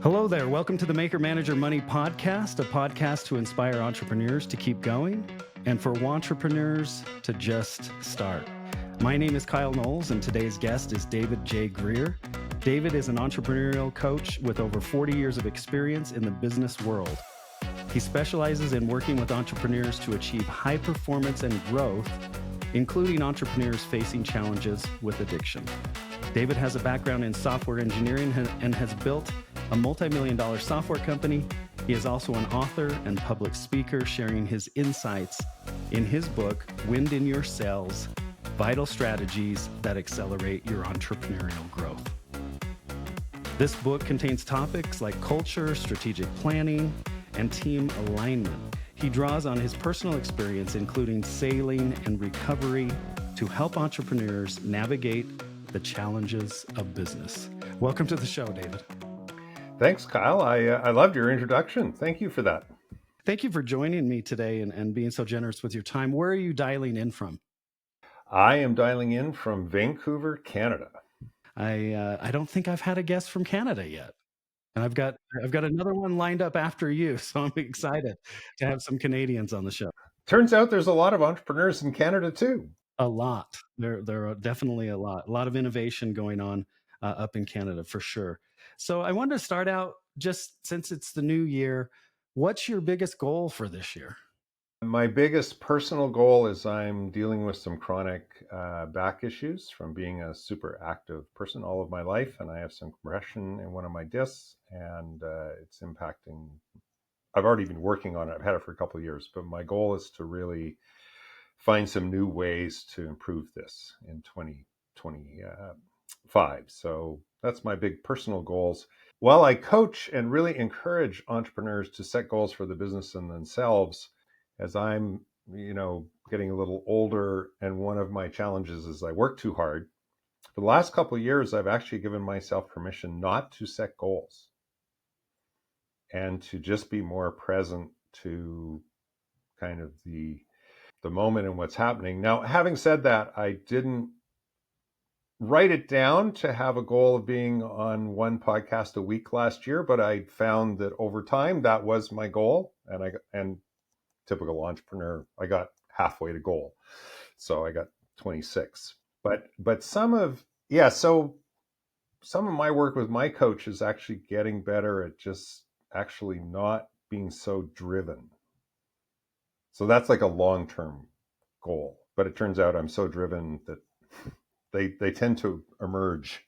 Hello there. Welcome to the Maker Manager Money Podcast, a podcast to inspire entrepreneurs to keep going and for entrepreneurs to just start. My name is Kyle Knowles, and today's guest is David J. Greer. David is an entrepreneurial coach with over 40 years of experience in the business world. He specializes in working with entrepreneurs to achieve high performance and growth, including entrepreneurs facing challenges with addiction. David has a background in software engineering and has built a multi-million-dollar software company. He is also an author and public speaker, sharing his insights in his book, Wind in Your Sails: Vital Strategies That Accelerate Your Entrepreneurial Growth. This book contains topics like culture, strategic planning, and team alignment. He draws on his personal experience, including sailing and recovery, to help entrepreneurs navigate the challenges of business. Welcome to the show, David. Thanks, Kyle. I loved your introduction. Thank you for that. Thank you for joining me today and being so generous with your time. Where are you dialing in from? I am dialing in from Vancouver, Canada. I don't think I've had a guest from Canada yet. And I've got another one lined up after you, so I'm excited to have some Canadians on the show. Turns out there's a lot of entrepreneurs in Canada too. A lot. There are definitely a lot of innovation going on up in Canada for sure. So I wanted to start out, just since it's the new year, what's your biggest goal for this year? My biggest personal goal is I'm dealing with some chronic back issues from being a super active person all of my life, and I have some compression in one of my discs, and it's impacting. I've already been working on it. I've had it for a couple of years, but my goal is to really find some new ways to improve this in 2025. So that's my big personal goals. While I coach and really encourage entrepreneurs to set goals for the business and themselves, as I'm, getting a little older, and one of my challenges is I work too hard. For the last couple of years, I've actually given myself permission not to set goals and to just be more present to kind of the moment and what's happening. Now, having said that, I didn't write it down to have a goal of being on one podcast a week last year, but I found that over time that was my goal, and typical entrepreneur, I got halfway to goal, so I got 26. But some of my work with my coach is actually getting better at just actually not being so driven. So that's like a long-term goal, but it turns out I'm so driven that they tend to emerge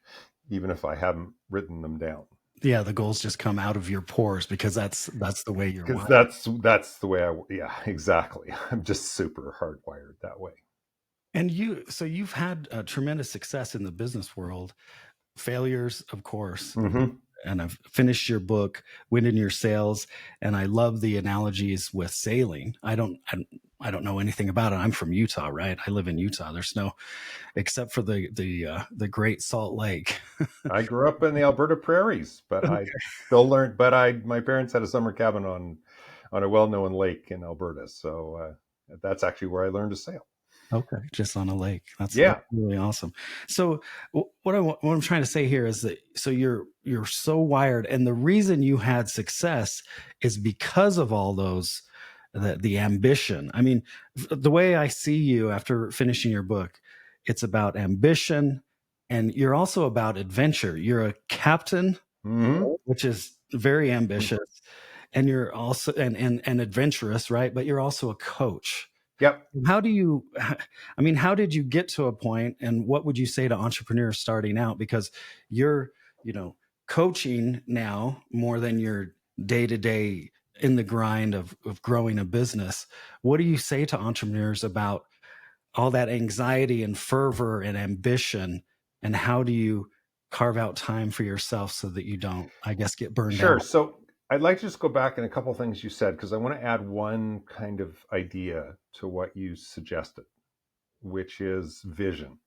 even if I haven't written them down. Yeah, the goals just come out of your pores because that's the way you're wired. That's the way exactly. I'm just super hardwired that way. And you've had tremendous success in the business world, failures, of course. Mm-hmm. And I've finished your book, Wind in Your Sails, and I love the analogies with sailing. I don't know anything about it. I'm from Utah, right? I live in Utah. There's no, except for the Great Salt Lake. I grew up in the Alberta prairies, but I still learned. But my parents had a summer cabin on a well-known lake in Alberta, so that's actually where I learned to sail. Okay, just on a lake. That's really awesome. So what I'm trying to say here is that you're so wired, and the reason you had success is because of all those the ambition. I mean, the way I see you after finishing your book, it's about ambition, and you're also about adventure. You're a captain, which is very ambitious, and you're also and adventurous, right? But you're also a coach. Yep. How did you get to a point, and what would you say to entrepreneurs starting out? Because you're, coaching now more than your day-to-day in the grind of growing a business. What do you say to entrepreneurs about all that anxiety and fervor and ambition, and how do you carve out time for yourself so that you don't, I guess, get burned out? Sure. So I'd like to just go back in a couple of things you said, because I want to add one kind of idea to what you suggested, which is vision.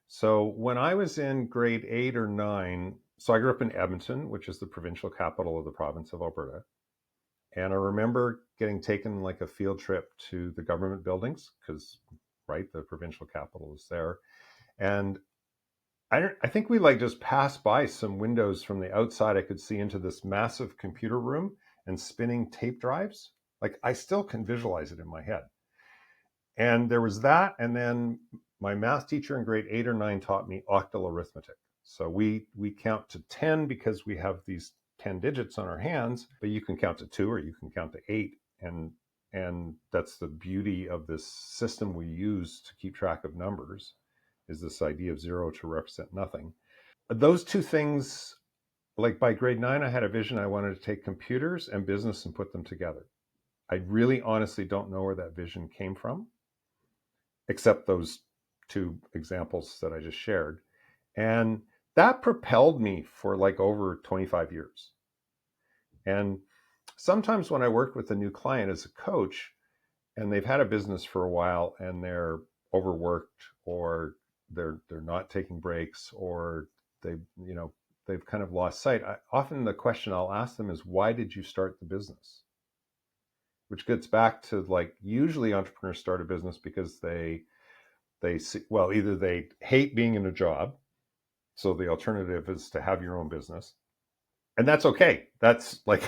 So when I was in grade 8 or 9, so I grew up in Edmonton, which is the provincial capital of the province of Alberta. And I remember getting taken like a field trip to the government buildings because, right, the provincial capital is there. And I think we like just passed by some windows from the outside. I could see into this massive computer room and spinning tape drives. Like I still can visualize it in my head. And there was that. And then my math teacher in grade 8 or 9 taught me octal arithmetic. So we count to 10 because we have these 10 digits on our hands, but you can count to 2 or you can count to 8. And that's the beauty of this system we use to keep track of numbers, is this idea of 0 to represent nothing. Those two things, like by grade 9, I had a vision. I wanted to take computers and business and put them together. I really honestly don't know where that vision came from, except those two examples that I just shared. And that propelled me for like over 25 years. And sometimes when I worked with a new client as a coach and they've had a business for a while and they're overworked, or they're not taking breaks, or they've kind of lost sight, often the question I'll ask them is, why did you start the business? Which gets back to, like, usually entrepreneurs start a business because they see, well, either they hate being in a job, so the alternative is to have your own business. And that's okay. That's like,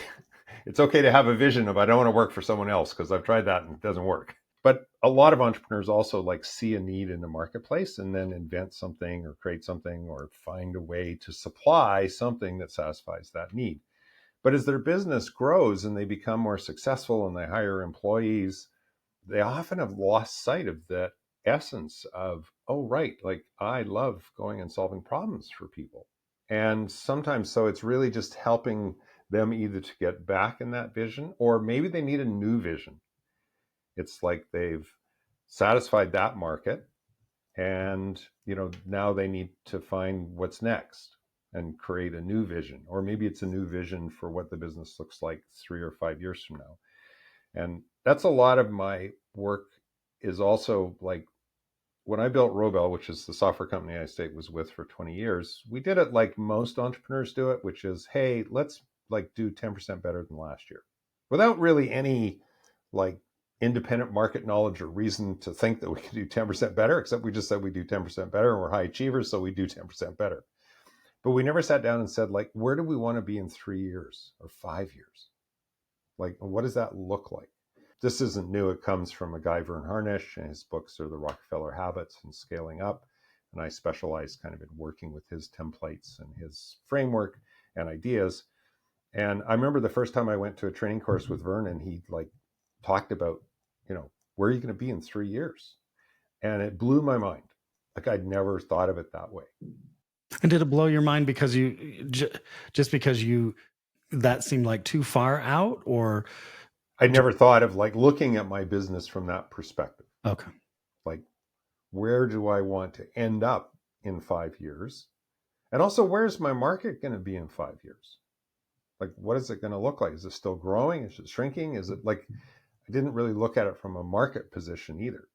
it's okay to have a vision of, I don't want to work for someone else, because I've tried that and it doesn't work. But a lot of entrepreneurs also like see a need in the marketplace and then invent something or create something or find a way to supply something that satisfies that need. But as their business grows and they become more successful and they hire employees, they often have lost sight of that essence of, oh, right, like I love going and solving problems for people. And sometimes, so it's really just helping them either to get back in that vision, or maybe they need a new vision. It's like they've satisfied that market and, now they need to find what's next and create a new vision. Or maybe it's a new vision for what the business looks like 3 or 5 years from now. And that's a lot of my work. Is also like, when I built Robel, which is the software company I was with for 20 years, we did it like most entrepreneurs do it, which is, hey, let's like do 10% better than last year, without really any like independent market knowledge or reason to think that we could do 10% better, except we just said we do 10% better and we're high achievers, so we do 10% better. But we never sat down and said, like, where do we want to be in 3 years or 5 years? Like, what does that look like? This isn't new. It comes from a guy, Vern Harnish, and his books are The Rockefeller Habits and Scaling Up. And I specialize kind of in working with his templates and his framework and ideas. And I remember the first time I went to a training course with Vern, and he like talked about, where are you going to be in 3 years? And it blew my mind. Like, I'd never thought of it that way. And did it blow your mind because just because that seemed like too far out, or? I never thought of like looking at my business from that perspective. Okay. Like, where do I want to end up in 5 years? And also, where's my market going to be in 5 years? Like, what is it going to look like? Is it still growing? Is it shrinking? Is it like, I didn't really look at it from a market position either.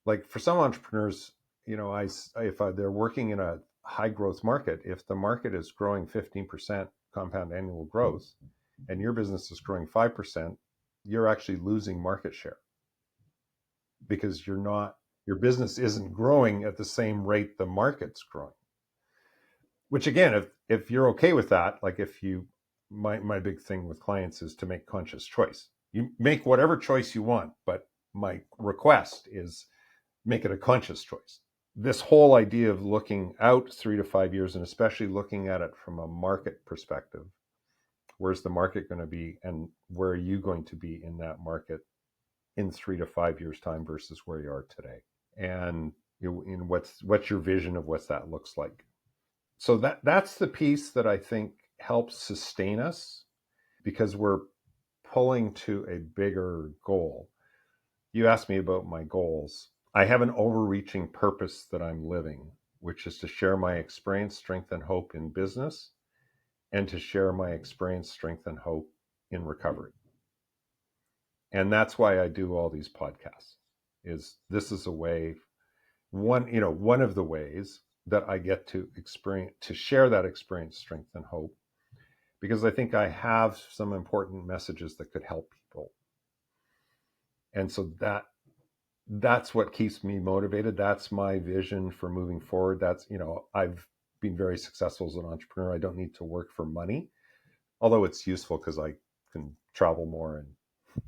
Like, for some entrepreneurs, if they're working in a high growth market, if the market is growing 15% compound annual growth and your business is growing 5%, you're actually losing market share, because your business isn't growing at the same rate the market's growing. Which, again, if you're okay with that, like, my big thing with clients is to make conscious choice. You make whatever choice you want, but my request is make it a conscious choice. This whole idea of looking out 3 to 5 years, and especially looking at it from a market perspective, where's the market going to be, and where are you going to be in that market in 3 to 5 years time versus where you are today? And in what's your vision of what that looks like? So that's the piece that I think helps sustain us, because we're pulling to a bigger goal. You asked me about my goals. I have an overreaching purpose that I'm living, which is to share my experience, strength, and hope in business, and to share my experience, strength, and hope in recovery. And that's why I do all these podcasts. This is a way, one of the ways that I get to share that experience, strength, and hope, because I think I have some important messages that could help people. And so that's what keeps me motivated. That's my vision for moving forward. That's, I've been very successful as an entrepreneur. I don't need to work for money, although it's useful because I can travel more and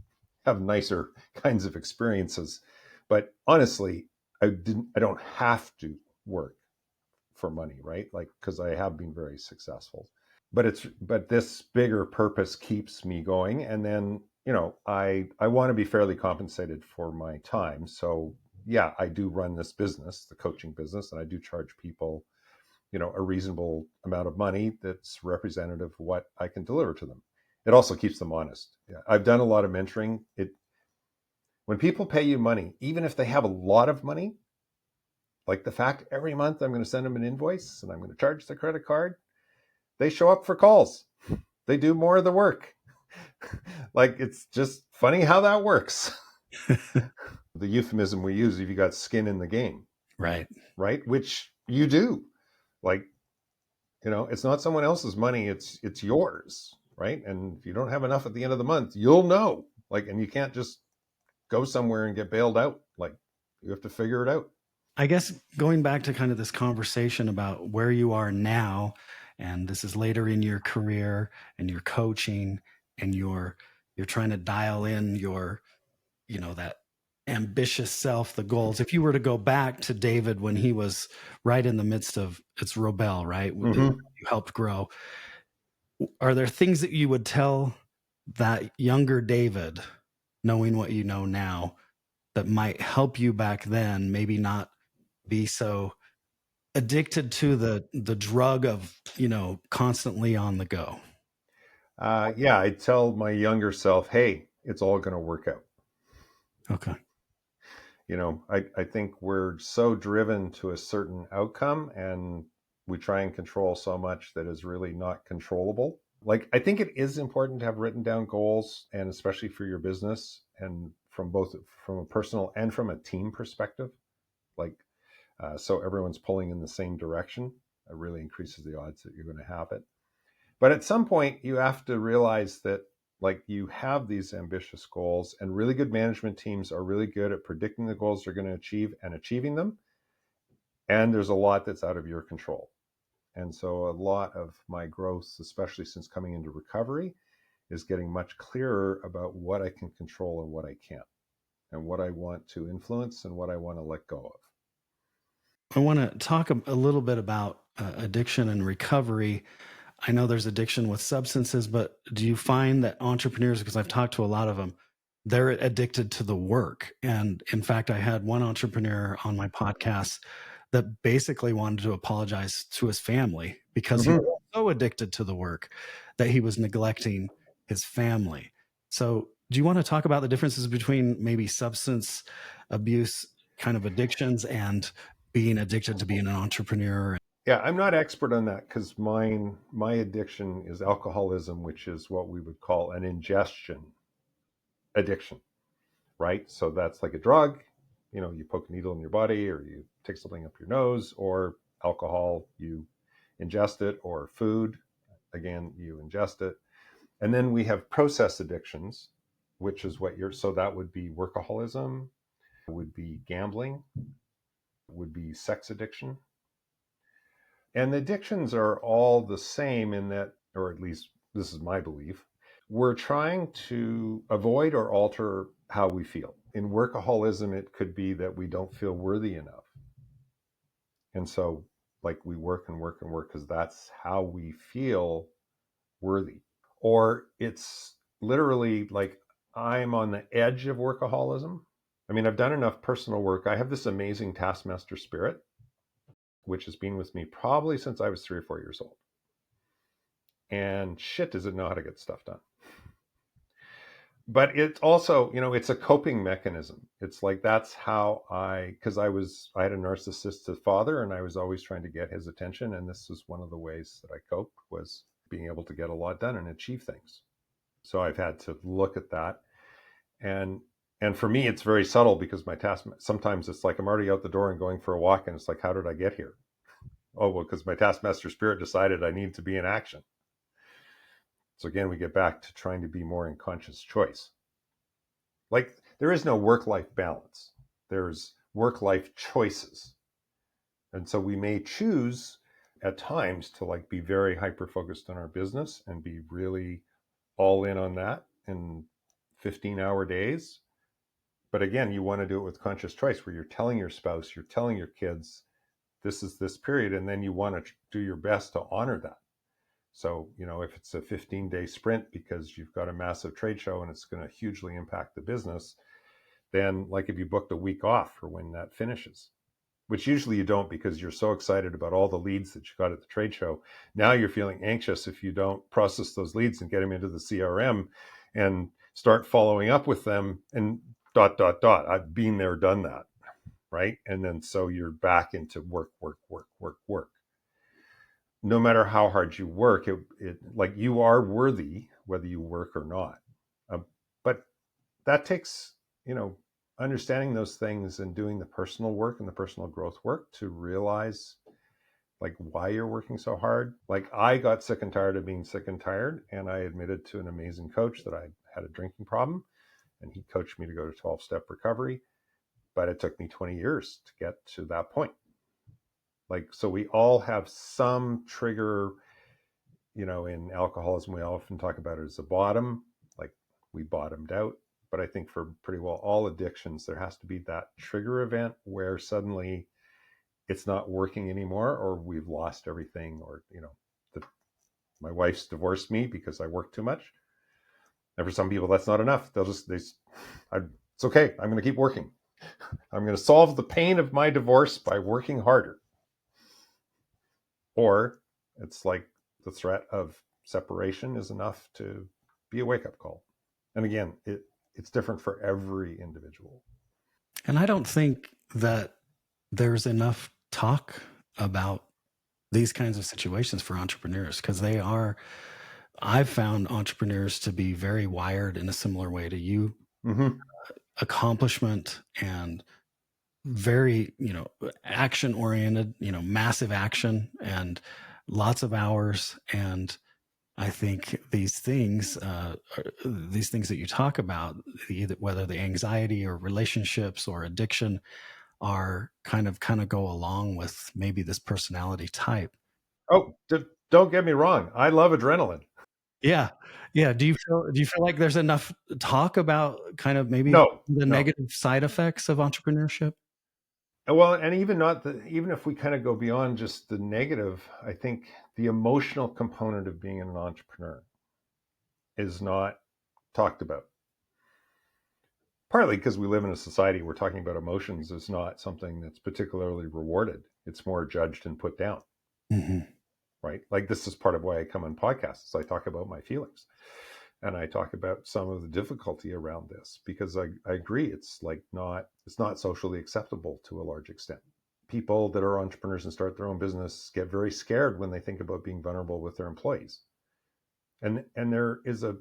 have nicer kinds of experiences. But honestly, I don't have to work for money, right? Like, because I have been very successful. But this bigger purpose keeps me going. And then, I want to be fairly compensated for my time. So yeah, I do run this business, the coaching business, and I do charge people, a reasonable amount of money that's representative of what I can deliver to them. It also keeps them honest. Yeah, I've done a lot of mentoring. When people pay you money, even if they have a lot of money, like the fact every month I'm going to send them an invoice and I'm going to charge the credit card, they show up for calls. They do more of the work. Like, it's just funny how that works. The euphemism we use, if you got skin in the game, Right. right? Which you do. Like, it's not someone else's money, it's yours, right? And if you don't have enough at the end of the month, you'll know. Like, and you can't just go somewhere and get bailed out. Like, you have to figure it out. I guess going back to kind of this conversation about where you are now, and this is later in your career and your coaching, and you're trying to dial in your, that ambitious self, the goals. If you were to go back to David when he was right in the midst of its rebel, right? Mm-hmm. You helped grow. Are there things that you would tell that younger David, knowing what you know now, that might help you back then, maybe not be so addicted to the drug of, constantly on the go? Yeah, I tell my younger self, hey, it's all going to work out. Okay. I think we're so driven to a certain outcome, and we try and control so much that is really not controllable. Like, I think it is important to have written down goals, and especially for your business, and from a personal and from a team perspective, like, so everyone's pulling in the same direction. It really increases the odds that you're going to have it. But at some point, you have to realize that, like, you have these ambitious goals, and really good management teams are really good at predicting the goals they're going to achieve and achieving them. And there's a lot that's out of your control. And so a lot of my growth, especially since coming into recovery, is getting much clearer about what I can control and what I can't, and what I want to influence and what I want to let go of. I want to talk a little bit about addiction and recovery. I know there's addiction with substances, but do you find that entrepreneurs, because I've talked to a lot of them, they're addicted to the work? And in fact, I had one entrepreneur on my podcast that basically wanted to apologize to his family because he Mm-hmm. was so addicted to the work that he was neglecting his family. So, do you want to talk about the differences between maybe substance abuse kind of addictions and being addicted to being an entrepreneur? Yeah, I'm not expert on that because my addiction is alcoholism, which is what we would call an ingestion addiction, right? So that's like a drug. You poke a needle in your body, or you take something up your nose, or alcohol, you ingest it, or food, again, you ingest it. And then we have process addictions, which is so that would be workaholism, would be gambling, would be sex addiction. And the addictions are all the same in that, or at least this is my belief, we're trying to avoid or alter how we feel. In workaholism, it could be that we don't feel worthy enough. And so, like, we work and work and work because that's how we feel worthy. Or it's literally like, I'm on the edge of workaholism. I mean, I've done enough personal work. I have this amazing taskmaster spirit, which has been with me probably since I was 3 or 4 years old. And shit, does it know how to get stuff done. But it's also, it's a coping mechanism. It's like, that's how because I had a narcissistic father, and I was always trying to get his attention. And this is one of the ways that I coped, was being able to get a lot done and achieve things. So I've had to look at that. And for me, it's very subtle, because my task, sometimes it's like I'm already out the door and going for a walk, and it's like, how did I get here? Oh, well, because my taskmaster spirit decided I need to be in action. So again, we get back to trying to be more in conscious choice. Like, there is no work-life balance. There's work-life choices. And so we may choose at times to like be very hyper-focused on our business and be really all in on that in 15-hour days. But again, you want to do it with conscious choice where you're telling your spouse, you're telling your kids, this is this period, and then you want to do your best to honor that. So, if it's a 15-day sprint because you've got a massive trade show and it's going to hugely impact the business, then like if you booked a week off for when that finishes, which usually you don't because you're so excited about all the leads that you got at the trade show. Now you're feeling anxious if you don't process those leads and get them into the CRM and start following up with them and ... I've been there, done that, right? And then so you're back into work. No matter how hard you work, it like you are worthy whether you work or not. But that takes, understanding those things and doing the personal work and the personal growth work to realize like why you're working so hard. Like I got sick and tired of being sick and tired, and I admitted to an amazing coach that I had a drinking problem, and he coached me to go to 12-step recovery. But it took me 20 years to get to that point. Like, so we all have some trigger, in alcoholism, we often talk about it as a bottom, like we bottomed out. But I think for pretty well all addictions, there has to be that trigger event where suddenly it's not working anymore, or we've lost everything, or, my wife's divorced me because I work too much. And for some people, that's not enough. It's okay. I'm going to keep working. I'm going to solve the pain of my divorce by working harder. Or it's like the threat of separation is enough to be a wake-up call. And again, it's different for every individual. And I don't think that there's enough talk about these kinds of situations for entrepreneurs because I've found entrepreneurs to be very wired in a similar way to you. Mm-hmm. Accomplishment and very, action oriented, massive action and lots of hours. And I think these things that you talk about, either whether the anxiety or relationships or addiction, are kind of go along with maybe this personality type. Oh, don't get me wrong. I love adrenaline. Yeah. Yeah. Do you feel like there's enough talk about kind of maybe No. the negative side effects of entrepreneurship? Well, and even if we kind of go beyond just the negative, I think the emotional component of being an entrepreneur is not talked about. Partly because we live in a society where talking about emotions is not something that's particularly rewarded. It's more judged and put down. Mm-hmm. Right? Like this is part of why I come on podcasts. I talk about my feelings, and I talk about some of the difficulty around this because I agree it's not socially acceptable to a large extent. People that are entrepreneurs and start their own business get very scared when they think about being vulnerable with their employees. And there is a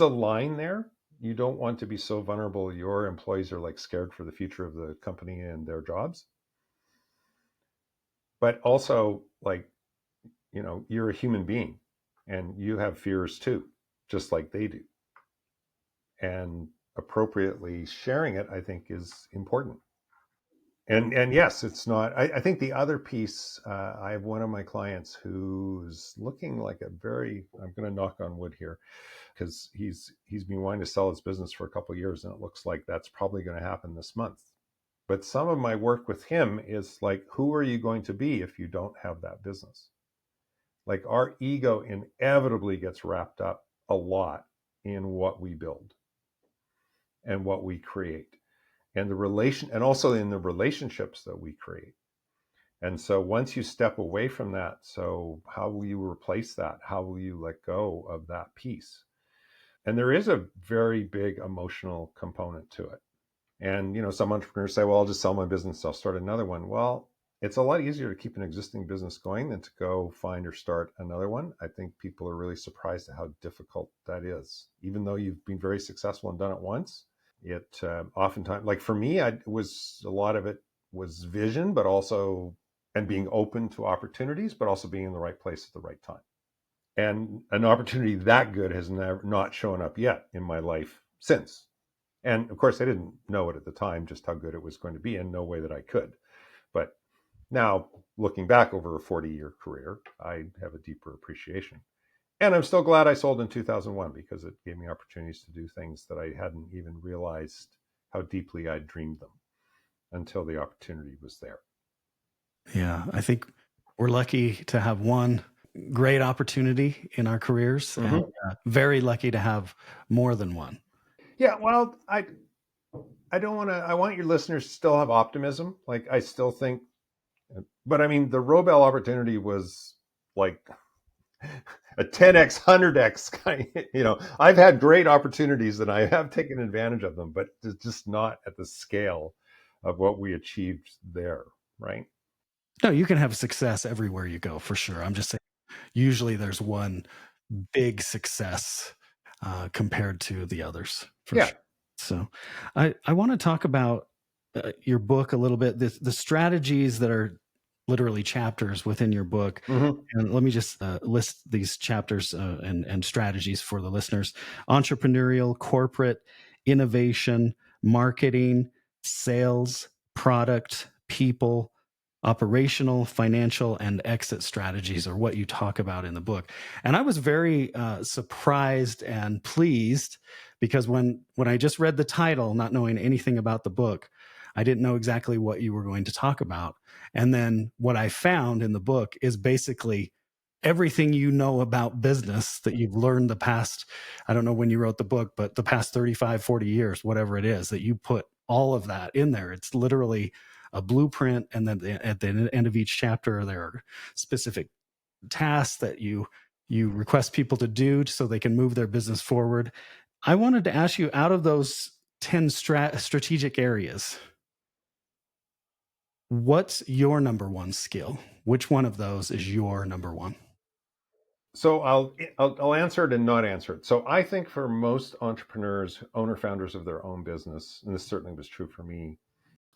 line there. You don't want to be so vulnerable your employees are like scared for the future of the company and their jobs. But also like, you're a human being and you have fears too, just like they do. And appropriately sharing it, I think, is important. And yes, it's not. I think the other piece, I have one of my clients who's looking like I'm going to knock on wood here, because he's been wanting to sell his business for a couple of years, and it looks like that's probably going to happen this month. But some of my work with him is like, who are you going to be if you don't have that business? Like our ego inevitably gets wrapped up a lot in what we build and what we create, and also in the relationships that we create. And so once you step away from that, so how will you replace that? How will you let go of that piece? And there is a very big emotional component to it. And some entrepreneurs say, well, I'll just sell my business, I'll start another one. Well, it's a lot easier to keep an existing business going than to go find or start another one. I think people are really surprised at how difficult that is. Even though you've been very successful and done it once, it oftentimes, like for me, a lot of it was vision, but also, and being open to opportunities, but also being in the right place at the right time. And an opportunity that good has not shown up yet in my life since. And of course, I didn't know it at the time, just how good it was going to be, and no way that I could. But now, looking back over a 40-year career, I have a deeper appreciation. And I'm still glad I sold in 2001 because it gave me opportunities to do things that I hadn't even realized how deeply I'd dreamed them until the opportunity was there. Yeah, I think we're lucky to have one great opportunity in our careers, and very lucky to have more than one. Yeah, well, I don't want to. I want your listeners to still have optimism. Like I still think, but I mean, the Robel opportunity was like a 10x, 100x kind. I've had great opportunities and I have taken advantage of them, but it's just not at the scale of what we achieved there, right? No, you can have success everywhere you go, for sure. I'm just saying, usually there's one big success compared to the others, for Yeah. sure. So I want to talk about your book a little bit, the strategies that are literally chapters within your book. Mm-hmm. And let me just list these chapters and strategies for the listeners: entrepreneurial, corporate, innovation, marketing, sales, product, people, operational, financial, and exit strategies are what you talk about in the book. And I was very surprised and pleased because when I just read the title, not knowing anything about the book, I didn't know exactly what you were going to talk about. And then what I found in the book is basically everything you know about business that you've learned the past, I don't know when you wrote the book, but the past 35, 40 years, whatever it is, that you put all of that in there. It's literally a blueprint. And then at the end of each chapter, there are specific tasks that you request people to do so they can move their business forward. I wanted to ask you, out of those 10 strategic areas, what's your number one skill? Which one of those is your number one? So I'll answer it and not answer it. So I think for most entrepreneurs, owner founders of their own business, and this certainly was true for me,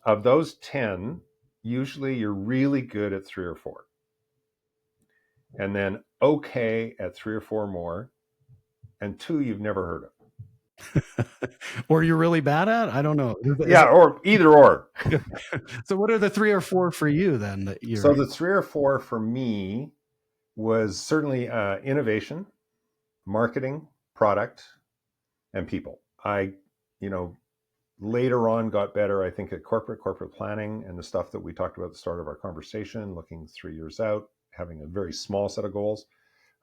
of those 10, usually you're really good at 3 or 4. And then okay at 3 or 4 more, and 2 you've never heard of. Or you're really bad at? I don't know. Or either or. So what are the 3 or 4 for you then that you're... So the 3 or 4 for me was certainly innovation, marketing, product, and people. I, later on got better, I think, at corporate planning and the stuff that we talked about at the start of our conversation, looking 3 years out, having a very small set of goals.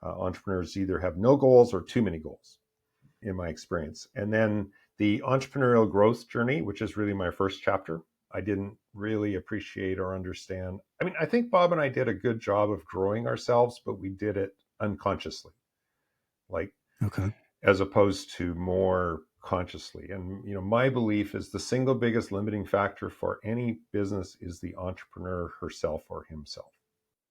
Entrepreneurs either have no goals or too many goals, in my experience. And then the entrepreneurial growth journey, which is really my first chapter, I didn't really appreciate or understand. I mean, I think Bob and I did a good job of growing ourselves, but we did it unconsciously, like, okay, as opposed to more consciously. And my belief is the single biggest limiting factor for any business is the entrepreneur herself or himself.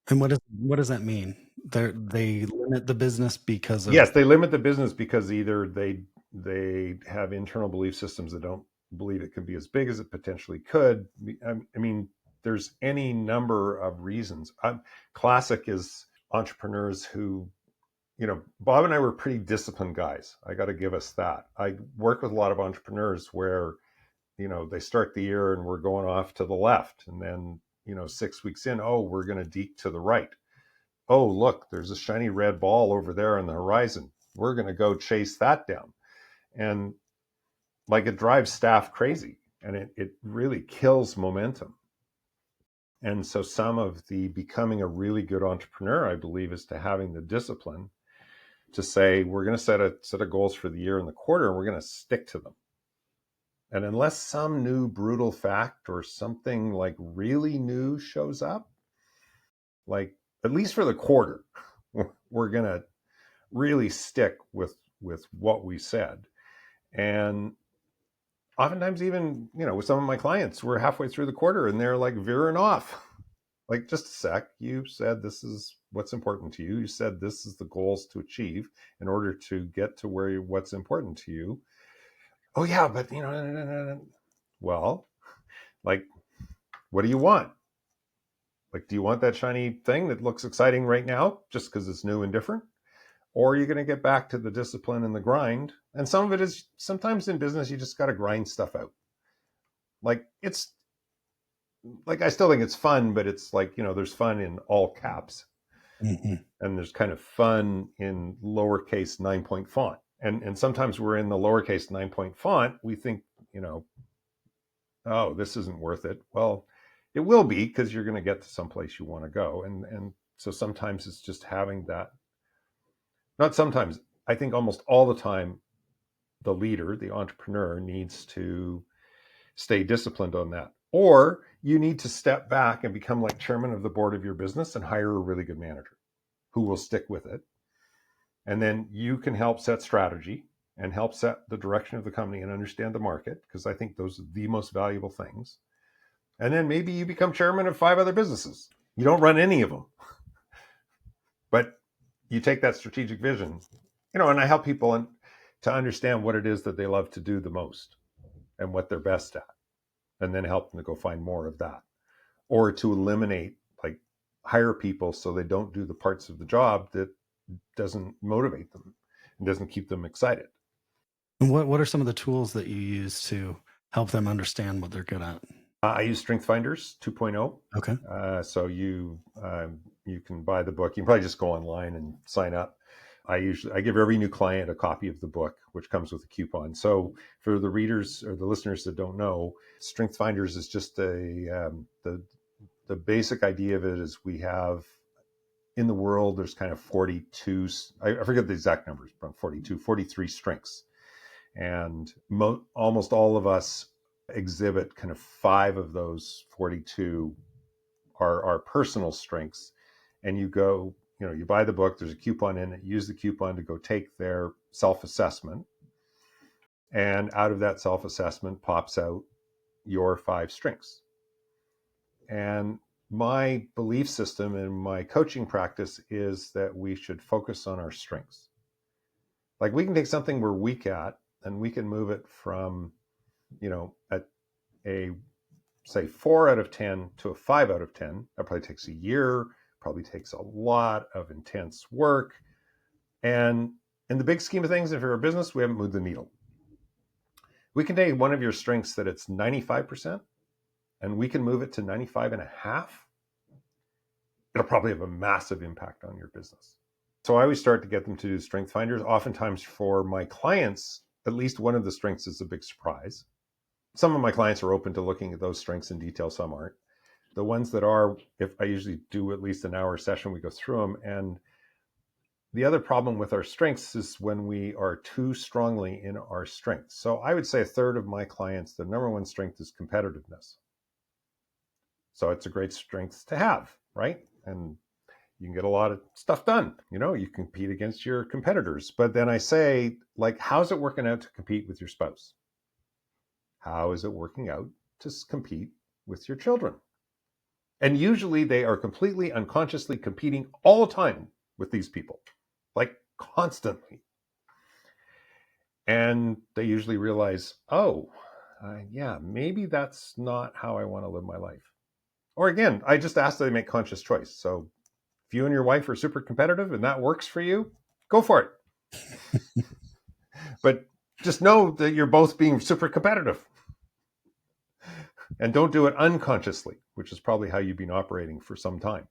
And what does that mean? They limit the business because of... Yes, they limit the business because either they have internal belief systems that don't believe it can be as big as it potentially could. I mean, there's any number of reasons. Classic is entrepreneurs who, Bob and I were pretty disciplined guys. I got to give us that. I work with a lot of entrepreneurs where, they start the year and we're going off to the left. And then, 6 weeks in, oh, we're going to deke to the right. Oh, look, there's a shiny red ball over there on the horizon. We're going to go chase that down. And like, it drives staff crazy and it really kills momentum. And so some of the becoming a really good entrepreneur, I believe, is to having the discipline to say, we're going to set a set of goals for the year and the quarter, and we're going to stick to them. And unless some new brutal fact or something like really new shows up, like at least for the quarter, we're going to really stick with what we said. And oftentimes, even, with some of my clients, we're halfway through the quarter and they're like veering off. Like, just a sec, you said this is what's important to you. You said this is the goals to achieve in order to get to what's important to you. Oh yeah, but well, like, what do you want? Like, do you want that shiny thing that looks exciting right now just because it's new and different? or you're going to get back to the discipline and the grind. And some of it is, sometimes in business, you just got to grind stuff out. Like it's like, I still think it's fun, but it's like, there's fun in all caps. Mm-hmm. And there's kind of fun in lowercase 9-point font. And sometimes we're in the lowercase 9-point font. We think, oh, this isn't worth it. Well, it will be, because you're going to get to someplace you want to go. And so sometimes it's just having that. Not sometimes, I think almost all the time, the leader, the entrepreneur, needs to stay disciplined on that. Or you need to step back and become like chairman of the board of your business and hire a really good manager who will stick with it. And then you can help set strategy and help set the direction of the company and understand the market, because I think those are the most valuable things. And then maybe you become chairman of 5 other businesses. You don't run any of them, but you take that strategic vision, and I help people to understand what it is that they love to do the most and what they're best at, and then help them to go find more of that, or to eliminate, like hire people so they don't do the parts of the job that doesn't motivate them and doesn't keep them excited. And what are some of the tools that you use to help them understand what they're good at? I use Strength Finders 2.0. Okay. So you can buy the book. You can probably just go online and sign up. I give every new client a copy of the book, which comes with a coupon. So for the readers or the listeners that don't know, Strength Finders is just the basic idea of it is, we have in the world, there's kind of 42, I forget the exact numbers, but 43 strengths. And almost all of us exhibit kind of 5 of those 42 are our personal strengths. And you buy the book, there's a coupon in it, use the coupon to go take their self-assessment. And out of that self-assessment pops out your 5 strengths. And my belief system and my coaching practice is that we should focus on our strengths. Like, we can take something we're weak at and we can move it from, at a say 4 out of 10 to a 5 out of 10. That probably takes a year, probably takes a lot of intense work. And in the big scheme of things, if you're a business, we haven't moved the needle. We can take one of your strengths that it's 95%, and we can move it to 95.5. It'll probably have a massive impact on your business. So I always start to get them to do Strength Finders. Oftentimes for my clients, at least one of the strengths is a big surprise. Some of my clients are open to looking at those strengths in detail, some aren't. The ones that are, if I usually do at least an hour session, we go through them. And the other problem with our strengths is when we are too strongly in our strengths. So I would say a third of my clients, the number one strength is competitiveness. So it's a great strength to have, right? And you can get a lot of stuff done. You compete against your competitors. But then I say, like, how's it working out to compete with your spouse? How is it working out to compete with your children? And usually they are completely unconsciously competing all the time with these people, like constantly. And they usually realize, yeah, maybe that's not how I want to live my life. Or again, I just ask that they make conscious choice. So if you and your wife are super competitive and that works for you, go for it. But just know that you're both being super competitive. And don't do it unconsciously, which is probably how you've been operating for some time.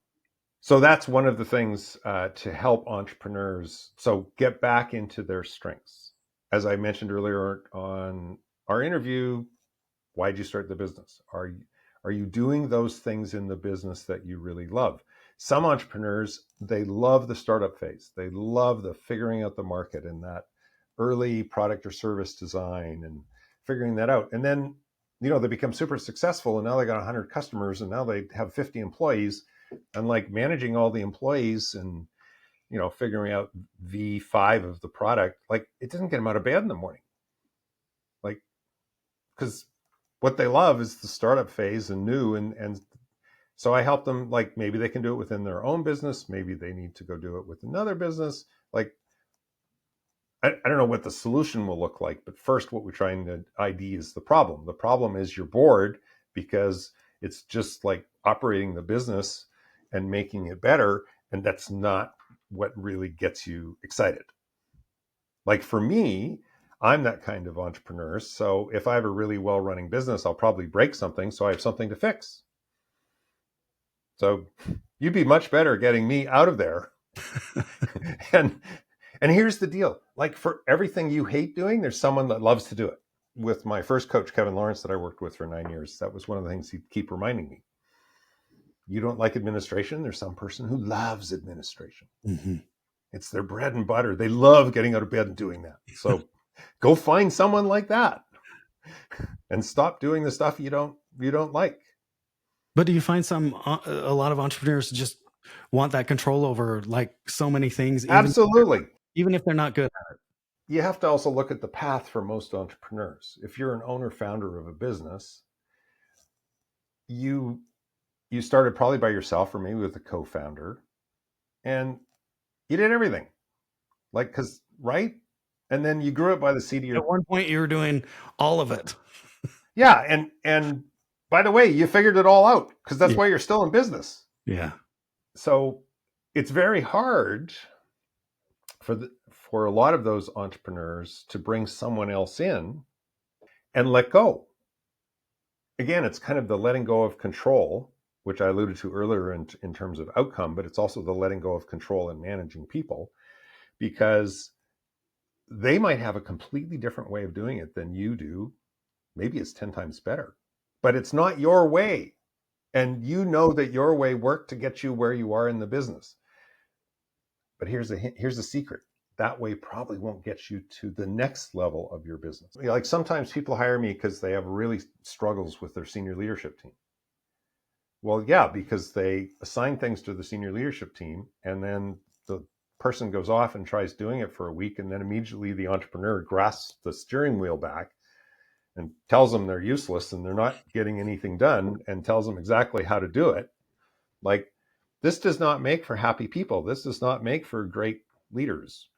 So that's one of the things to help entrepreneurs. So get back into their strengths. As I mentioned earlier on our interview, why did you start the business? Are you doing those things in the business that you really love? Some entrepreneurs, they love the startup phase. They love the figuring out the market and that early product or service design and figuring that out. And then, they become super successful, and now they got 100 customers, and now they have 50 employees, and like managing all the employees and, figuring out V5 of the product, like it doesn't get them out of bed in the morning. Like, because what they love is the startup phase and new. And so I help them, like, maybe they can do it within their own business. Maybe they need to go do it with another business. Like, I don't know what the solution will look like, but first what we're trying to ID is the problem. The problem is you're bored because it's just like operating the business and making it better. And that's not what really gets you excited. Like for me, I'm that kind of entrepreneur. So if I have a really well-running business, I'll probably break something so I have something to fix. So you'd be much better getting me out of there. and and here's the deal. Like for everything you hate doing, there's someone that loves to do it. With my first coach, Kevin Lawrence, that I worked with for 9 years, that was one of the things he'd keep reminding me. You don't like administration? There's some person who loves administration. Mm-hmm. It's their bread and butter. They love getting out of bed and doing that. So go find someone like that and stop doing the stuff you don't like. But do you find a lot of entrepreneurs just want that control over like so many things? Absolutely. Even if they're not good at it. You have to also look at the path for most entrepreneurs. If you're an owner founder of a business, you started probably by yourself or maybe with a co-founder, and you did everything. Like, because, right? And then you grew it by the seat of your... At one point you were doing all of it. Yeah. And by the way, you figured it all out because that's Yeah. why you're still in business. Yeah. So it's very hard for a lot of those entrepreneurs to bring someone else in and let go. Again, it's kind of the letting go of control, which I alluded to earlier in terms of outcome, but it's also the letting go of control and managing people, because they might have a completely different way of doing it than you do. Maybe it's 10 times better, but it's not your way. And you know that your way worked to get you where you are in the business. But here's a secret. That way probably won't get you to the next level of your business. Like sometimes people hire me because they have really struggles with their senior leadership team. Well, yeah, because they assign things to the senior leadership team and then the person goes off and tries doing it for a week, and then immediately the entrepreneur grasps the steering wheel back and tells them they're useless and they're not getting anything done and tells them exactly how to do it. Like, this does not make for happy people. This does not make for great leaders.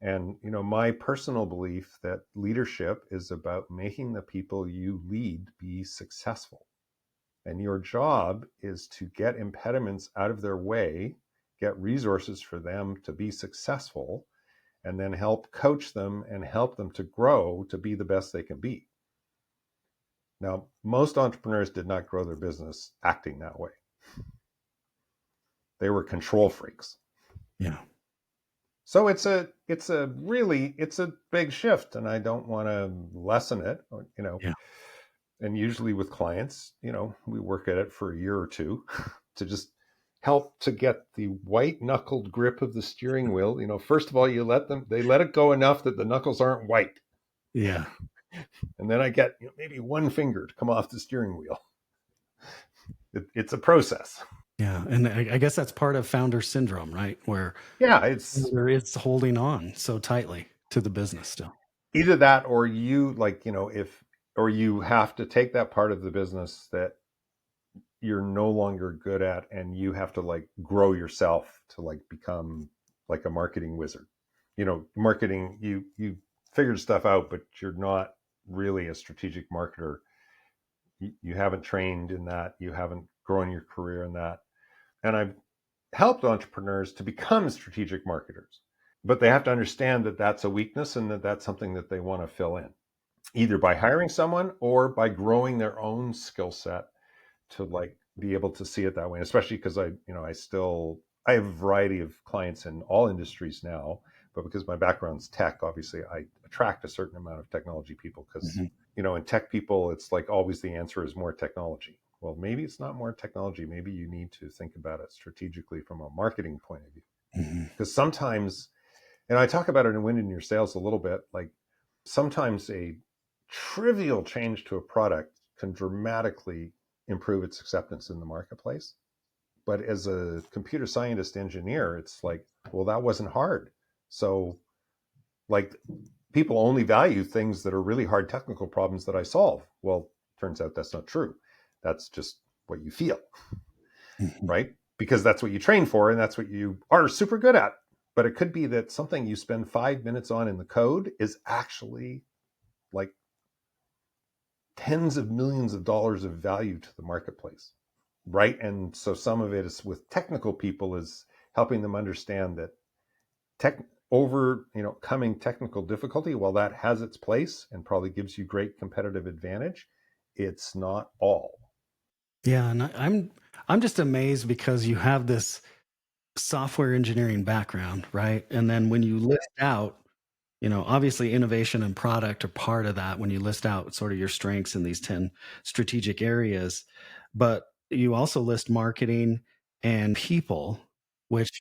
And, my personal belief that leadership is about making the people you lead be successful. And your job is to get impediments out of their way, get resources for them to be successful, and then help coach them and help them to grow to be the best they can be. Now, most entrepreneurs did not grow their business acting that way. They were control freaks. Yeah. So it's a big shift, and I don't want to lessen it, Yeah. And usually with clients, we work at it for a year or two to just help to get the white knuckled grip of the steering wheel. First of all, they let it go enough that the knuckles aren't white. Yeah. And then I get maybe one finger to come off the steering wheel. It's a process. Yeah. And I guess that's part of founder syndrome, right? Where it's holding on so tightly to the business still. Either that, or you or you have to take that part of the business that you're no longer good at, and you have to grow yourself to become like a marketing wizard. Marketing, you figured stuff out, but you're not really a strategic marketer. You haven't trained in that. You haven't grown your career in that. And I've helped entrepreneurs to become strategic marketers, but they have to understand that that's a weakness and that that's something that they want to fill in, either by hiring someone or by growing their own skill set to be able to see it that way. And especially because I have a variety of clients in all industries now, but because my background's tech, obviously I attract a certain amount of technology people because, in tech people, it's always the answer is more technology. Well, maybe it's not more technology. Maybe you need to think about it strategically from a marketing point of view. Because sometimes, and I talk about it in Wind in Your Sails a little bit, sometimes a trivial change to a product can dramatically improve its acceptance in the marketplace. But as a computer scientist engineer, it's well, that wasn't hard. So people only value things that are really hard technical problems that I solve. Well, turns out that's not true. That's just what you feel, right? Because that's what you train for and that's what you are super good at. But it could be that something you spend 5 minutes on in the code is actually tens of millions of dollars of value to the marketplace, right? And so some of it is with technical people is helping them understand that coming technical difficulty, while that has its place and probably gives you great competitive advantage, it's not all. Yeah, and I'm just amazed because you have this software engineering background, right? And then when you list out, obviously innovation and product are part of that when you list out sort of your strengths in these 10 strategic areas, but you also list marketing and people, which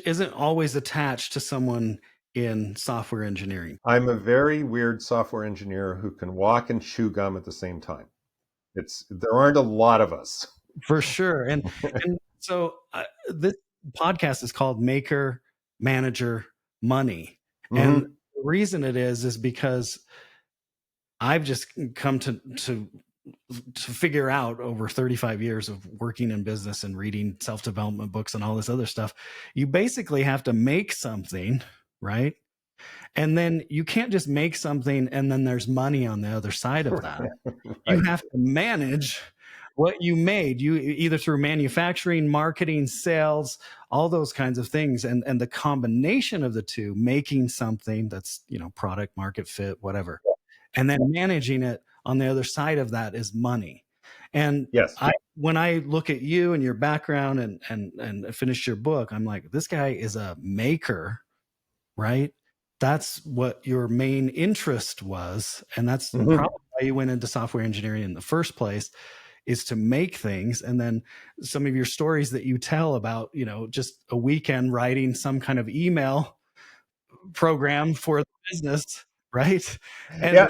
isn't always attached to someone in software engineering. I'm a very weird software engineer who can walk and chew gum at the same time. There aren't a lot of us. For sure. And so this podcast is called Maker Manager Money. And Mm-hmm. the reason it is because I've just come to figure out over 35 years of working in business and reading self-development books and all this other stuff, you basically have to make something, right? And then you can't just make something and then there's money on the other side of that. You Right. have to manage what you made, you either through manufacturing, marketing, sales, all those kinds of things. And the combination of the two, making something that's, product market fit, whatever, and then managing it on the other side of that is money. And Yes. when I look at you and your background and finish your book, I'm like, this guy is a maker, right? That's what your main interest was. And that's Mm-hmm. probably why you went into software engineering in the first place, is to make things. And then some of your stories that you tell about, just a weekend writing some kind of email program for the business, right? Yeah.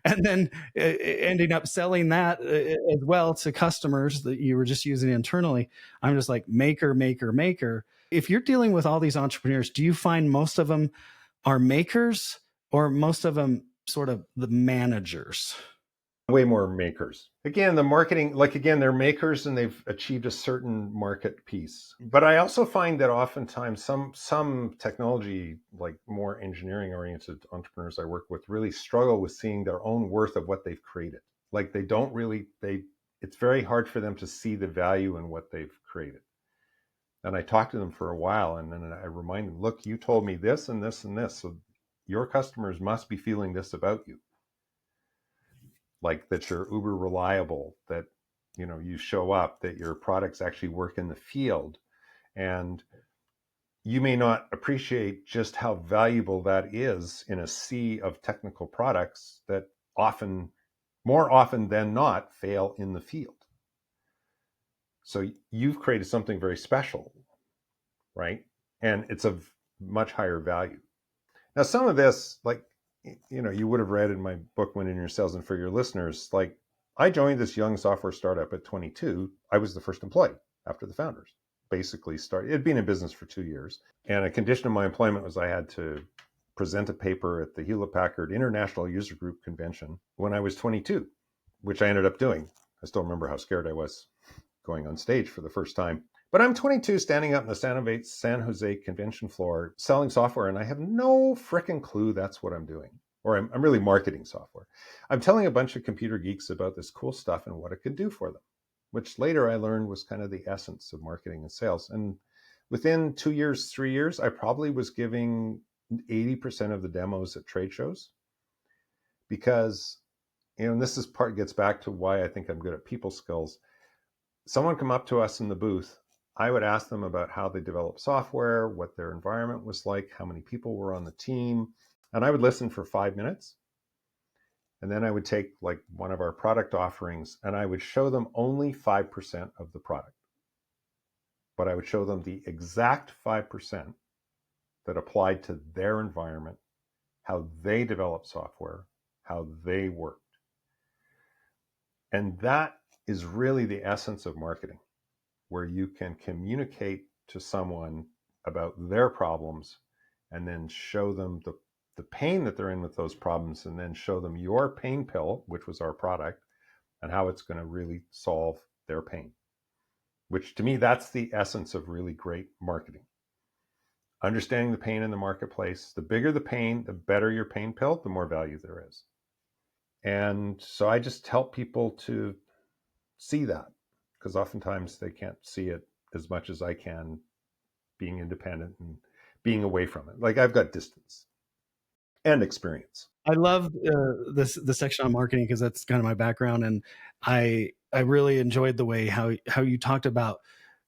And then ending up selling that as well to customers that you were just using internally. I'm just like, maker, maker, maker. If you're dealing with all these entrepreneurs, do you find most of them are makers or most of them sort of the managers? Way more makers. Again, the marketing, again, they're makers and they've achieved a certain market piece. But I also find that oftentimes some technology, like more engineering oriented entrepreneurs I work with, really struggle with seeing their own worth of what they've created. Like they don't really, it's very hard for them to see the value in what they've created. And I talk to them for a while and then I remind them, look, you told me this and this and this. So your customers must be feeling this about you. Like that you're uber reliable, that you show up, that your products actually work in the field. And you may not appreciate just how valuable that is in a sea of technical products that more often than not, fail in the field. So you've created something very special, right? And it's of much higher value. Now, some of this, you would have read in my book, Win in Your Sales, and for your listeners, I joined this young software startup at 22. I was the first employee after the founders. Basically, it had been in business for 2 years, and a condition of my employment was I had to present a paper at the Hewlett Packard International User Group Convention when I was 22, which I ended up doing. I still remember how scared I was going on stage for the first time. But I'm 22, standing up in the San Jose convention floor, selling software, and I have no frickin' clue that's what I'm doing. Or I'm really marketing software. I'm telling a bunch of computer geeks about this cool stuff and what it could do for them, which later I learned was kind of the essence of marketing and sales. And within 2 years, 3 years, I probably was giving 80% of the demos at trade shows because, and this gets back to why I think I'm good at people skills. Someone come up to us in the booth, I would ask them about how they develop software, what their environment was like, how many people were on the team, and I would listen for 5 minutes. And then I would take one of our product offerings and I would show them only 5% of the product. But I would show them the exact 5% that applied to their environment, how they developed software, how they worked. And that is really the essence of marketing, where you can communicate to someone about their problems and then show them the pain that they're in with those problems, and then show them your pain pill, which was our product, and how it's going to really solve their pain. Which to me, that's the essence of really great marketing. Understanding the pain in the marketplace. The bigger the pain, the better your pain pill, the more value there is. And so I just help people to see that, because oftentimes they can't see it as much as I can being independent and being away from it. Like I've got distance and experience. I love the section on marketing because that's kind of my background, and I really enjoyed the way how you talked about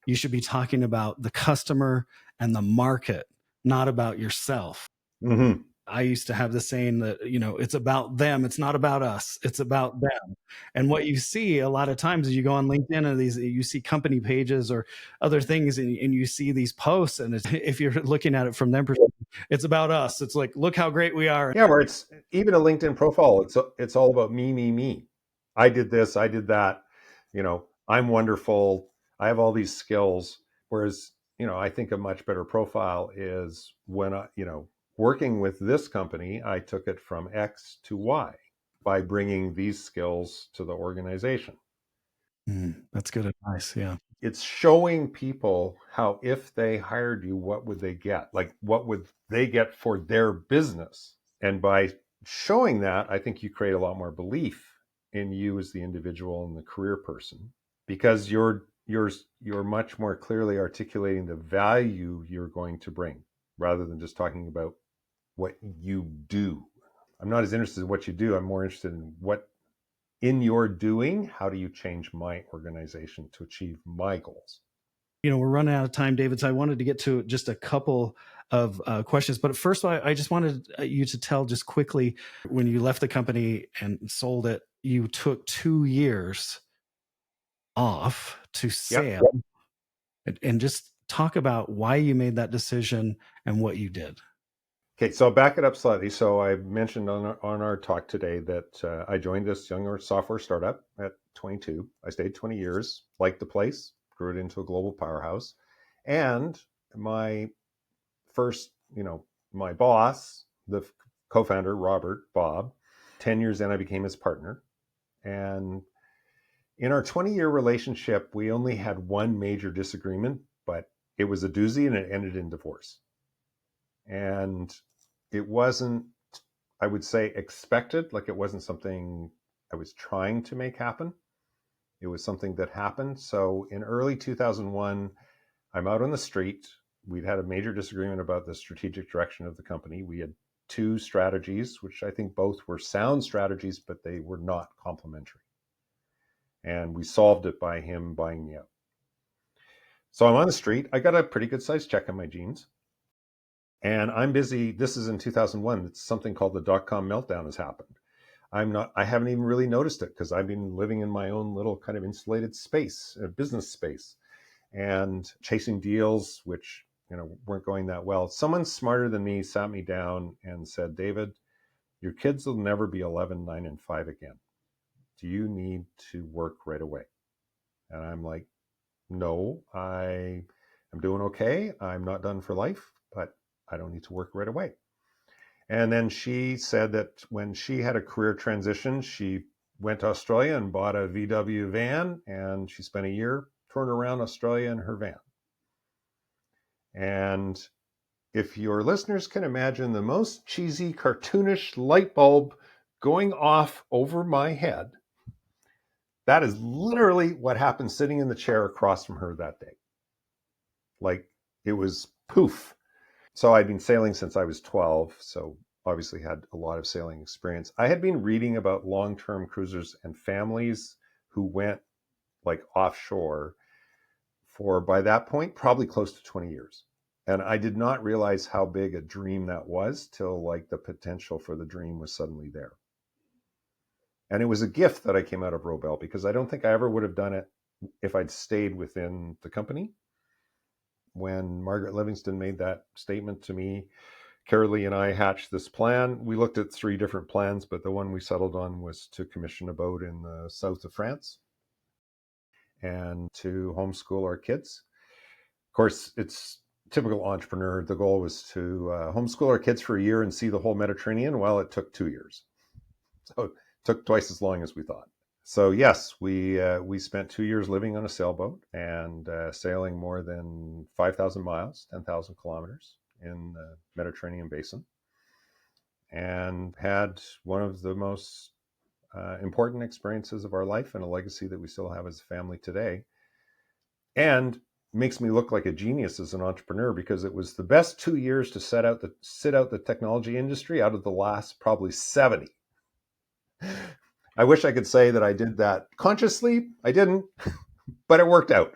you should be talking about the customer and the market, not about yourself. Mm-hmm. I used to have the saying that, it's about them. It's not about us. It's about them. And what you see a lot of times is you go on LinkedIn and you see company pages or other things and you see these posts. And if you're looking at it from them perspective, it's about us. It's like, look how great we are. Yeah, where it's even a LinkedIn profile. It's all about me, me, me. I did this. I did that. I'm wonderful. I have all these skills. Whereas, I think a much better profile is when working with this company, I took it from X to Y by bringing these skills to the organization. That's good advice. Yeah. It's showing people how if they hired you, what would they get? Like, what would they get for their business? And by showing that, I think you create a lot more belief in you as the individual and the career person, because you're much more clearly articulating the value you're going to bring rather than just talking about what you do. I'm not as interested in what you do. I'm more interested in what in your doing, how do you change my organization to achieve my goals? We're running out of time, David. So I wanted to get to just a couple of questions. But first of all, I just wanted you to tell just quickly, when you left the company and sold it, you took 2 years off to Yep. sail, and just talk about why you made that decision and what you did. Okay, so I'll back it up slightly. So I mentioned on our talk today that I joined this younger software startup at 22. I stayed 20 years, liked the place, grew it into a global powerhouse. And my first, my boss, the co-founder, Robert Bob, 10 years in, I became his partner. And in our 20-year relationship, we only had one major disagreement, but it was a doozy and it ended in divorce. And it wasn't, I would say, expected. Like, it wasn't something I was trying to make happen. It was something that happened. So in early 2001, I'm out on the street. We'd had a major disagreement about the strategic direction of the company. We had two strategies, which I think both were sound strategies, but they were not complementary. And we solved it by him buying me out. So I'm on the street. I got a pretty good sized check in my jeans. And I'm busy. This is in 2001. It's something called the dot-com meltdown has happened. I haven't even really noticed it because I've been living in my own little kind of insulated space, business space, and chasing deals, which, weren't going that well. Someone smarter than me sat me down and said, David, your kids will never be 11, 9, and 5 again. Do you need to work right away? And I'm like, no, I am doing okay. I'm not done for life, but I don't need to work right away. And then she said that when she had a career transition, she went to Australia and bought a VW van, and she spent a year touring around Australia in her van. And if your listeners can imagine the most cheesy, cartoonish light bulb going off over my head, that is literally what happened sitting in the chair across from her that day. Like, it was poof. So I'd been sailing since I was 12, so obviously had a lot of sailing experience. I had been reading about long-term cruisers and families who went like offshore for, by that point, probably close to 20 years. And I did not realize how big a dream that was till like the potential for the dream was suddenly there. And it was a gift that I came out of Robel, because I don't think I ever would have done it if I'd stayed within the company. When Margaret Livingston made that statement to me, Carolee and I hatched this plan. We looked at 3 different plans, but the one we settled on was to commission a boat in the south of France and to homeschool our kids. Of course, it's typical entrepreneur. The goal was to homeschool our kids for a year and see the whole Mediterranean. Well, it took 2 years. So it took twice as long as we thought. So yes, we spent 2 years living on a sailboat and sailing more than 5,000 miles, 10,000 kilometers in the Mediterranean basin, and had one of the most important experiences of our life and a legacy that we still have as a family today. And makes me look like a genius as an entrepreneur, because it was the best 2 years to sit out the technology industry out of the last probably 70. I wish I could say that I did that consciously. I didn't, but it worked out.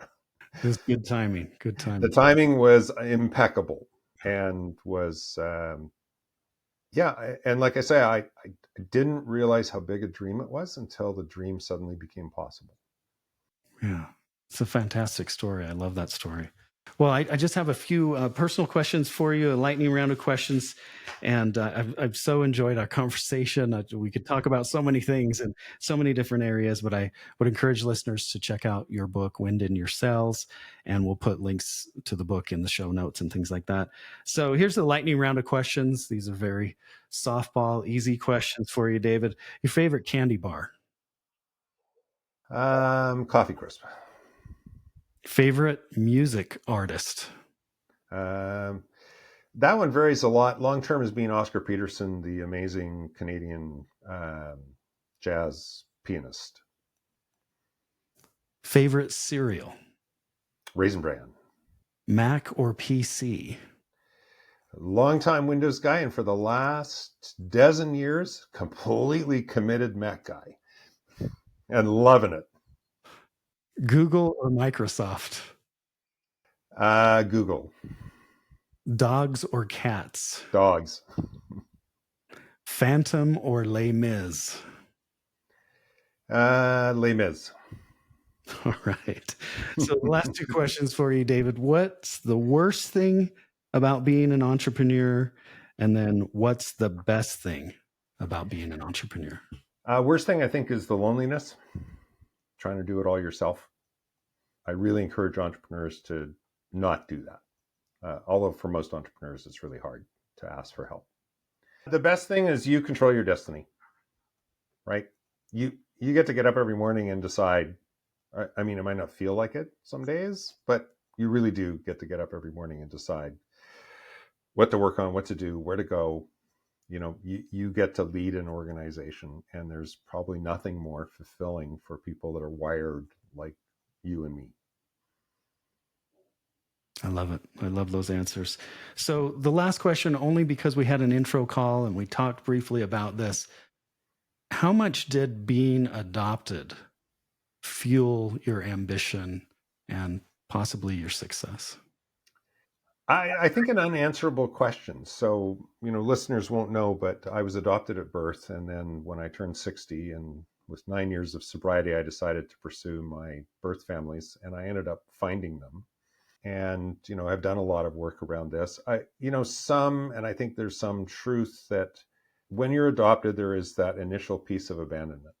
It was good timing. Good The timing. timing was impeccable, and was and like I say, I didn't realize how big a dream it was until the dream suddenly became possible. Yeah. It's a fantastic story. I love that story. Well, I just have a few personal questions for you, a lightning round of questions. And I've so enjoyed our conversation. We could talk about so many things in so many different areas, but I would encourage listeners to check out your book, Wind in Your Sails, and we'll put links to the book in the show notes and things like that. So here's the lightning round of questions. These are very softball, easy questions for you, David. Your favorite candy bar? Coffee Crisp. Favorite music artist? Um, that one varies a lot. Long term has been Oscar Peterson, the amazing Canadian jazz pianist. Favorite cereal? Raisin Bran. Mac or PC? Longtime Windows guy, and for the last dozen years, completely committed Mac guy, and loving it. Google or Microsoft? Google. Dogs or cats? Dogs. Phantom or Les Mis? Les Mis. All right. So the last two questions for you, David. What's the worst thing about being an entrepreneur? And then what's the best thing about being an entrepreneur? Worst thing, I think, is the loneliness. Trying to do it all yourself. I really encourage entrepreneurs to not do that. Although for most entrepreneurs, it's really hard to ask for help. The best thing is you control your destiny, right? You get to get up every morning and decide. I mean, it might not feel like it some days, but you really do get to get up every morning and decide what to work on, what to do, where to go. You know, you get to lead an organization, and there's probably nothing more fulfilling for people that are wired like you and me. I love it. I love those answers. So the last question, only because we had an intro call and we talked briefly about this. How much did being adopted fuel your ambition and possibly your success? I think an unanswerable question. So, listeners won't know, but I was adopted at birth. And then when I turned 60 and with 9 years of sobriety, I decided to pursue my birth families, and I ended up finding them. And, I've done a lot of work around this. And I think there's some truth that when you're adopted, there is that initial piece of abandonment.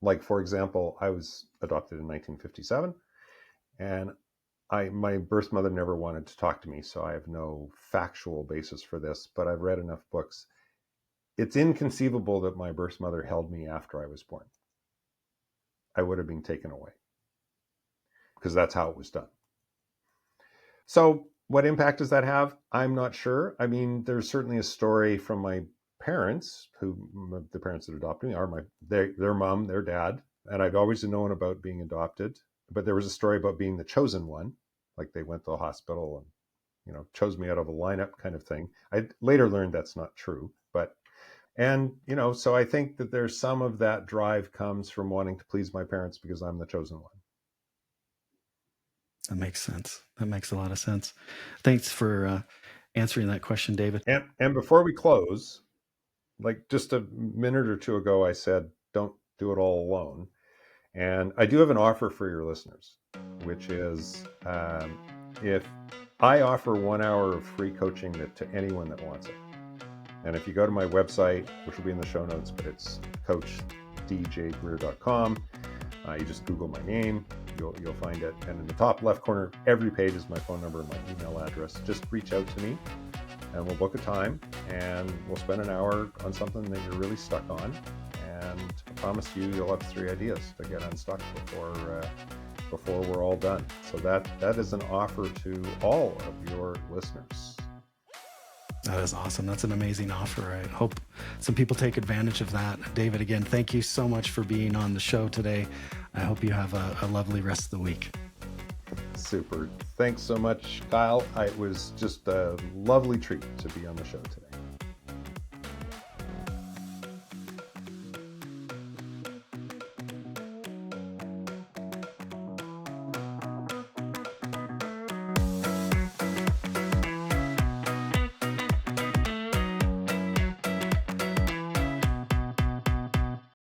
Like, for example, I was adopted in 1957, and my birth mother never wanted to talk to me, so I have no factual basis for this, but I've read enough books. It's inconceivable that my birth mother held me after I was born. I would have been taken away because that's how it was done. So what impact does that have? I'm not sure. I mean, there's certainly a story from my parents, the parents that adopted me are their mom, their dad, and I'd always known about being adopted, but there was a story about being the chosen one. Like they went to the hospital and, chose me out of a lineup kind of thing. I later learned that's not true, so I think that there's some of that drive comes from wanting to please my parents because I'm the chosen one. That makes sense. That makes a lot of sense. Thanks for answering that question, David. And before we close, like just a minute or two ago, I said, don't do it all alone. And I do have an offer for your listeners, which is if I offer 1 hour of free coaching to anyone that wants it. And if you go to my website, which will be in the show notes, but it's coachdjgreer.com, you just Google my name, you'll find it. And in the top left corner, every page is my phone number and my email address. Just reach out to me and we'll book a time and we'll spend an hour on something that you're really stuck on. And I promise you'll have 3 ideas to get unstuck before we're all done. So that is an offer to all of your listeners. That is awesome. That's an amazing offer. I hope some people take advantage of that. David, again, thank you so much for being on the show today. I hope you have a lovely rest of the week. Super. Thanks so much, Kyle. It was just a lovely treat to be on the show today.